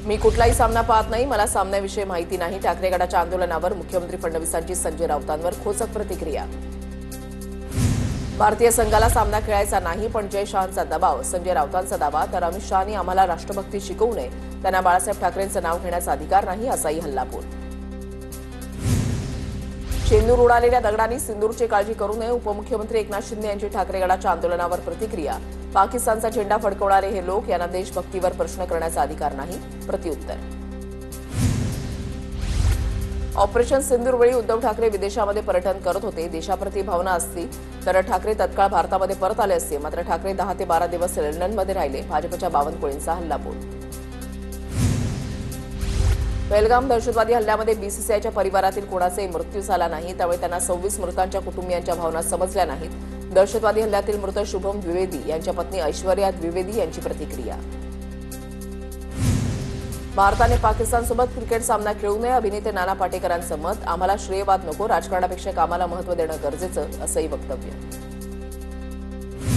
मी कुठलाही सामना पाहत नाही, मला सामन्याविषयी माहिती नाही. ठाकरे गटाच्या आंदोलनावर मुख्यमंत्री फडणवीसांची संजय राऊतांवर खोचक प्रतिक्रिया. भारतीय संघाला सामना खेळायचा नाही, पण जय शहांचा दबाव. संजय राऊतांचा दावा. तर अमित शहांनी आम्हाला राष्ट्रभक्ती शिकवू नये, त्यांना बाळासाहेब ठाकरेंचं नाव घेण्याचा अधिकार नाही, असाही हल्लाबोल. शेंदूर उडालेल्या दगडांनी सिंदूरची काळजी करू नये. उपमुख्यमंत्री एकनाथ शिंदे यांची ठाकरे गटाच्या आंदोलनावर प्रतिक्रिया. पाकिस्तानचा झेंडा फडकवणारे हे लोक, यांना देशभक्तीवर प्रश्न करण्याचा अधिकार नाही. प्रत्युत्तर. ऑपरेशन सिंदूरवेळी उद्धव ठाकरे विदेशामध्ये पर्यटन करत होते. देशाप्रती भावना असती तर ठाकरे तत्काळ भारतामध्ये परत आले असते. मात्र ठाकरे 10 ते 12 दिवस लंडनमध्ये राहिले. भाजपच्या बावनकुळेंचा हल्लाबोल. पहलगाम दहशतवादी हल्ल्यामध्ये बीसीसीआयच्या परिवारातील कोणाचाही मृत्यू झाला नाही, त्यामुळे त्यांना 26 मृतांच्या कुटुंबियांच्या भावना समजल्या नाहीत. दहशतवादी हल्ल्यातील मृत शुभम द्विवेदी यांच्या पत्नी ऐश्वर्या द्विवेदी यांची प्रतिक्रिया. भारताने पाकिस्तानसोबत क्रिकेट सामना खेळू नये. अभिनेते नाना पाटेकरांचं मत. आम्हाला श्रेयवाद नको, राजकारणापेक्षा कामाला महत्त्व देणं गरजेचं, असंही वक्तव्य.